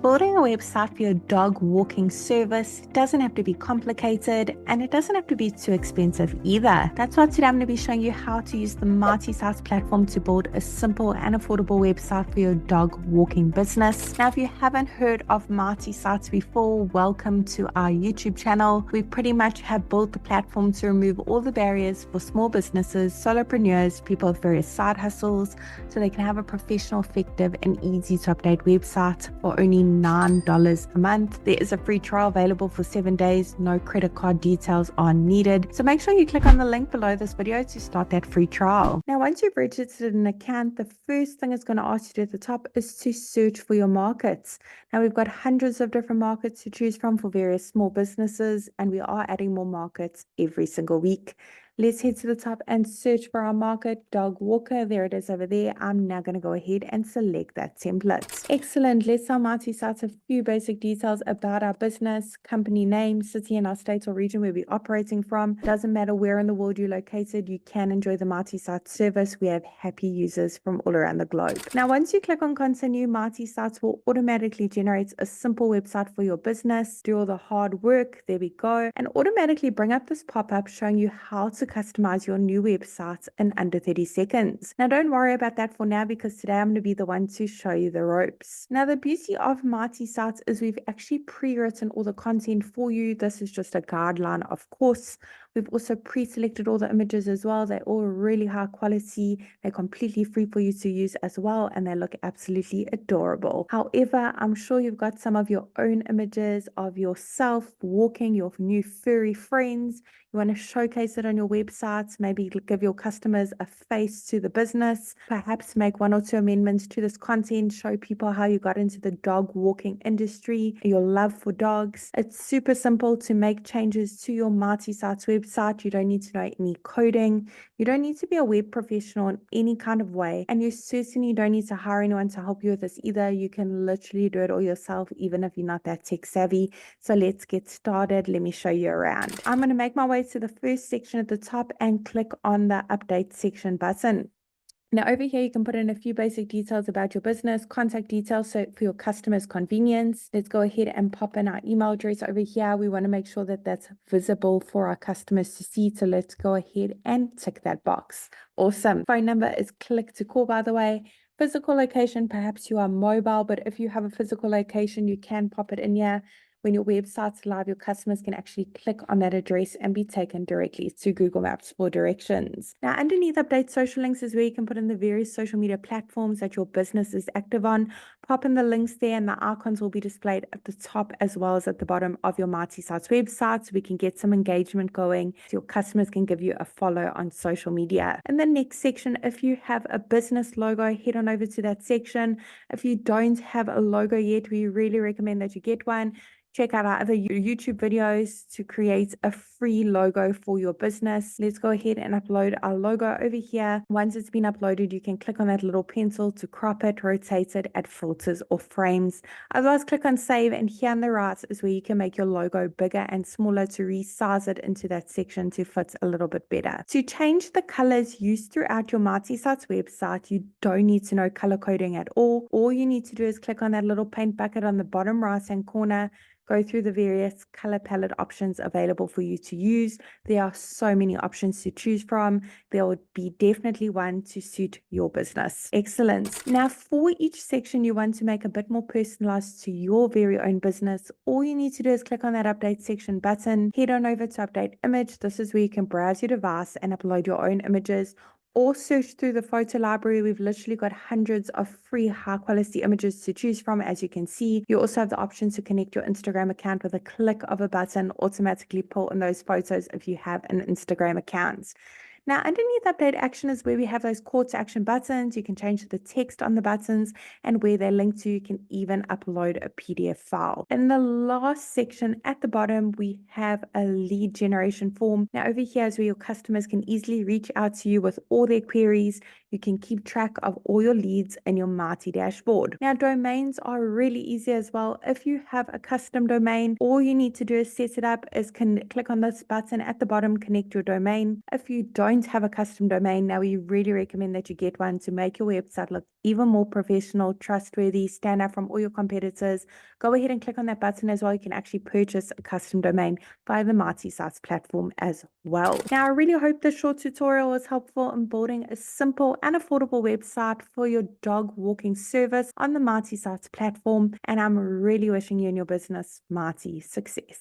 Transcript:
Building a website for your dog walking service doesn't have to be complicated and it doesn't have to be too expensive either. That's why today I'm going to be showing you how to use the Marty Sites platform to build a simple and affordable website for your dog walking business. Now, if you haven't heard of Marty Sites before, welcome to our YouTube channel. We pretty much have built the platform to remove all the barriers for small businesses, solopreneurs, people with various side hustles, so they can have a professional, effective, and easy to update website for only $9 a month. There is a free trial available for 7 days. No credit card details are needed. So make sure you click on the link below this video to start that free trial. Now, once you've registered an account, the first thing it's going to ask you to do at the top is to search for your markets. Now, we've got hundreds of different markets to choose from for various small businesses, and we are adding more markets every single week. Let's head to the top and search for our market, dog walker. There it is over there. I'm now going to go ahead and select that template. Excellent. Let's tell Marty Sites a few basic details about our business, company name, city in our state or region where we're operating from. Doesn't matter where in the world you're located, you can enjoy the Marty Sites service. We have happy users from all around the globe. Now, once you click on continue, Marty Sites will automatically generate a simple website for your business, do all the hard work. There we go. And automatically bring up this pop-up showing you how to customize your new website in under 30 seconds. Now, don't worry about that for now because today I'm going to be the one to show you the ropes. Now, the beauty of Marty Sites is we've actually pre-written all the content for you. This is just a guideline, of course. We've also pre-selected all the images as well. They're all really high quality. They're completely free for you to use as well, and they look absolutely adorable. However, I'm sure you've got some of your own images of yourself walking, your new furry friends. You want to showcase it on your websites, maybe give your customers a face to the business, perhaps make 1 or 2 amendments to this content, show people how you got into the dog walking industry, your love for dogs. It's super simple to make changes to your Marty Sites website. You don't need to know any coding. You don't need to be a web professional in any kind of way. And you certainly don't need to hire anyone to help you with this either. You can literally do it all yourself, even if you're not that tech savvy. So let's get started. Let me show you around. I'm going to make my way to the first section at the top and click on the update section button. Now, over here, you can put in a few basic details about your business, contact details, so for your customers' convenience. Let's go ahead and pop in our email address over here. We want to make sure that that's visible for our customers to see. So let's go ahead and tick that box. Awesome. Phone number is click to call, by the way. Physical location, perhaps you are mobile, but if you have a physical location, you can pop it in here. When your website's live, your customers can actually click on that address and be taken directly to Google Maps for directions. Now, underneath update social links is where you can put in the various social media platforms that your business is active on. Pop in the links there and the icons will be displayed at the top as well as at the bottom of your Marty Sites website so we can get some engagement going so your customers can give you a follow on social media. In the next section, if you have a business logo, head on over to that section. If you don't have a logo yet, we really recommend that you get one. Check out our other YouTube videos to create a free logo for your business. Let's go ahead and upload our logo over here. Once it's been uploaded, you can click on that little pencil to crop it, rotate it, add filters or frames. Otherwise, click on save, and here on the right is where you can make your logo bigger and smaller to resize it into that section to fit a little bit better. To change the colors used throughout your Marty Sites website, you don't need to know color coding at all. All you need to do is click on that little paint bucket on the bottom right hand corner. Go through the various color palette options available for you to use. There are so many options to choose from. There will be definitely one to suit your business. Excellent. Now, for each section you want to make a bit more personalized to your very own business, all you need to do is click on that update section button, head on over to update image. This is where you can browse your device and upload your own images, or search through the photo library. We've literally got hundreds of free high quality images to choose from. As you can see, you also have the option to connect your Instagram account with a click of a button, automatically pull in those photos if you have an Instagram account. Now, underneath update action is where we have those call to action buttons. You can change the text on the buttons, and where they're linked to, you can even upload a PDF file. In the last section at the bottom, we have a lead generation form. Now, over here is where your customers can easily reach out to you with all their queries. You can keep track of all your leads in your Marty dashboard. Now, domains are really easy as well. If you have a custom domain, all you need to do is set it up, click on this button at the bottom, connect your domain. If you don't don't have a custom domain, now we really recommend that you get one to make your website look even more professional, trustworthy, stand out from all your competitors. Go ahead and click on that button as well. You can actually purchase a custom domain via the Marti Sites platform as well. Now, I really hope this short tutorial was helpful in building a simple and affordable website for your dog walking service on the Marti Sites platform. And I'm really wishing you and your business Marti success.